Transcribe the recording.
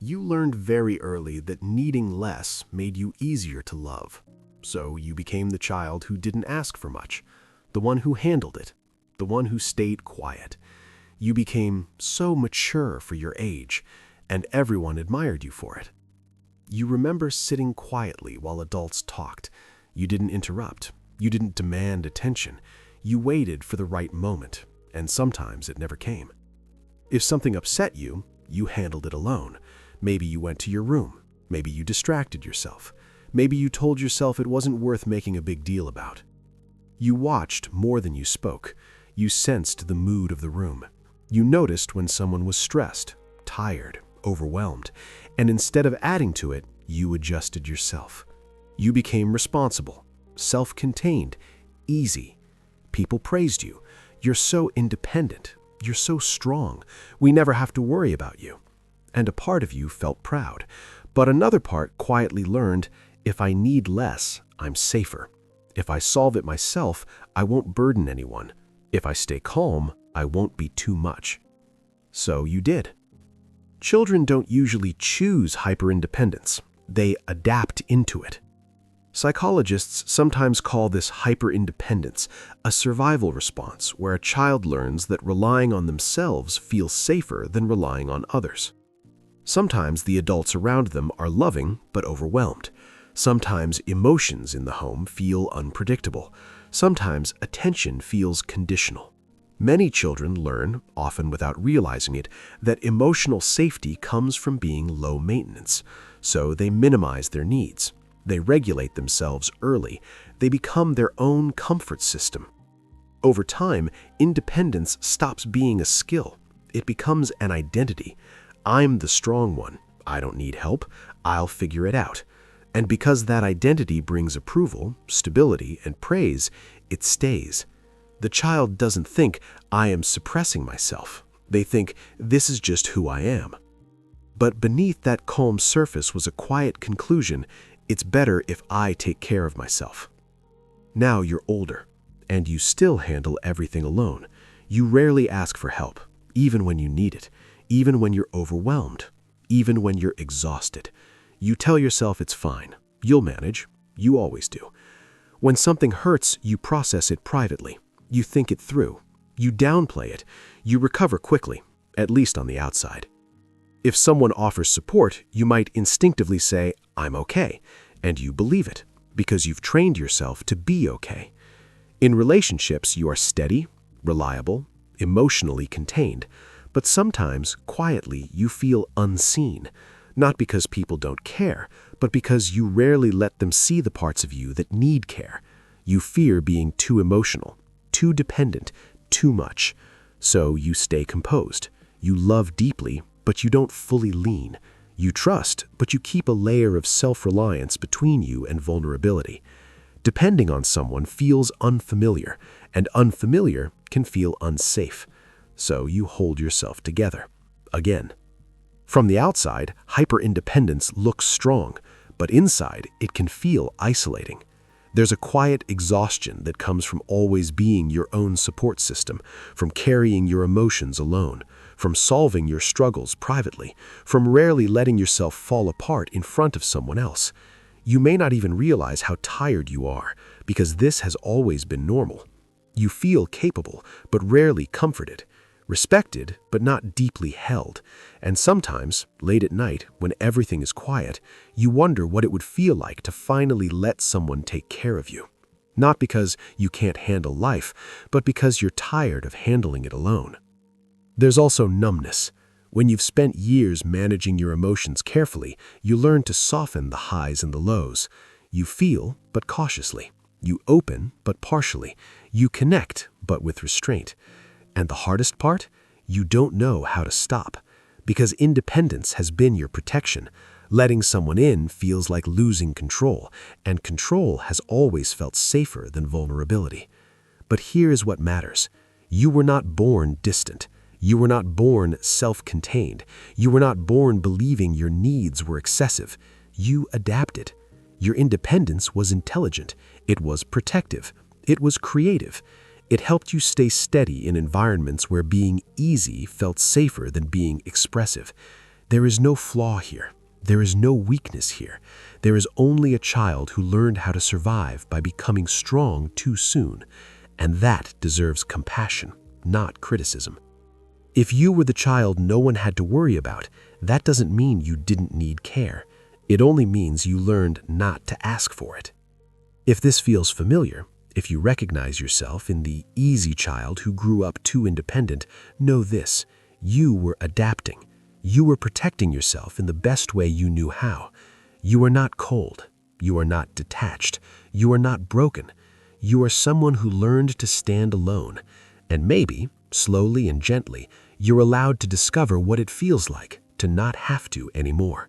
You learned very early that needing less made you easier to love. So you became the child who didn't ask for much, the one who handled it, the one who stayed quiet. You became so mature for your age, and everyone admired you for it. You remember sitting quietly while adults talked. You didn't interrupt. You didn't demand attention. You waited for the right moment, and sometimes it never came. If something upset you, you handled it alone. Maybe you went to your room. Maybe you distracted yourself. Maybe you told yourself it wasn't worth making a big deal about. You watched more than you spoke. You sensed the mood of the room. You noticed when someone was stressed, tired, overwhelmed, and instead of adding to it, you adjusted yourself. You became responsible, self-contained, easy. People praised you. You're so independent. You're so strong. We never have to worry about you. And a part of you felt proud. But another part quietly learned, if I need less, I'm safer. If I solve it myself, I won't burden anyone. If I stay calm, I won't be too much. So you did. Children don't usually choose hyperindependence. They adapt into it. Psychologists sometimes call this hyperindependence a survival response where a child learns that relying on themselves feels safer than relying on others. Sometimes the adults around them are loving but overwhelmed. Sometimes emotions in the home feel unpredictable. Sometimes attention feels conditional. Many children learn, often without realizing it, that emotional safety comes from being low maintenance, so they minimize their needs. They regulate themselves early. They become their own comfort system. Over time, independence stops being a skill. It becomes an identity. I'm the strong one. I don't need help. I'll figure it out. And because that identity brings approval, stability, and praise, it stays. The child doesn't think, I am suppressing myself. They think, this is just who I am. But beneath that calm surface was a quiet conclusion, it's better if I take care of myself. Now you're older, and you still handle everything alone. You rarely ask for help, even when you need it, even when you're overwhelmed, even when you're exhausted. You tell yourself it's fine. You'll manage. You always do. When something hurts, you process it privately. You think it through. You downplay it. You recover quickly, at least on the outside. If someone offers support, you might instinctively say, I'm okay, and you believe it, because you've trained yourself to be okay. In relationships, you are steady, reliable, emotionally contained, but sometimes, quietly, you feel unseen, not because people don't care, but because you rarely let them see the parts of you that need care. You fear being too emotional, too dependent, too much. So you stay composed. You love deeply, but you don't fully lean. You trust, but you keep a layer of self-reliance between you and vulnerability. Depending on someone feels unfamiliar, and unfamiliar can feel unsafe. So you hold yourself together. Again. From the outside, hyperindependence looks strong, but inside it can feel isolating. There's a quiet exhaustion that comes from always being your own support system, from carrying your emotions alone, from solving your struggles privately, from rarely letting yourself fall apart in front of someone else. You may not even realize how tired you are, because this has always been normal. You feel capable, but rarely comforted, respected, but not deeply held. And sometimes, late at night, when everything is quiet, you wonder what it would feel like to finally let someone take care of you. Not because you can't handle life, but because you're tired of handling it alone. There's also numbness. When you've spent years managing your emotions carefully, you learn to soften the highs and the lows. You feel, but cautiously. You open, but partially. You connect, but with restraint. And the hardest part? You don't know how to stop. Because independence has been your protection. Letting someone in feels like losing control, and control has always felt safer than vulnerability. But here is what matters. You were not born distant. You were not born self-contained. You were not born believing your needs were excessive. You adapted. Your independence was intelligent. It was protective. It was creative. It helped you stay steady in environments where being easy felt safer than being expressive. There is no flaw here. There is no weakness here. There is only a child who learned how to survive by becoming strong too soon, and that deserves compassion, not criticism. If you were the child no one had to worry about, that doesn't mean you didn't need care. It only means you learned not to ask for it. If this feels familiar, if you recognize yourself in the easy child who grew up too independent, know this: you were adapting. You were protecting yourself in the best way you knew how. You are not cold. You are not detached. You are not broken. You are someone who learned to stand alone. And maybe, slowly and gently, you're allowed to discover what it feels like to not have to anymore.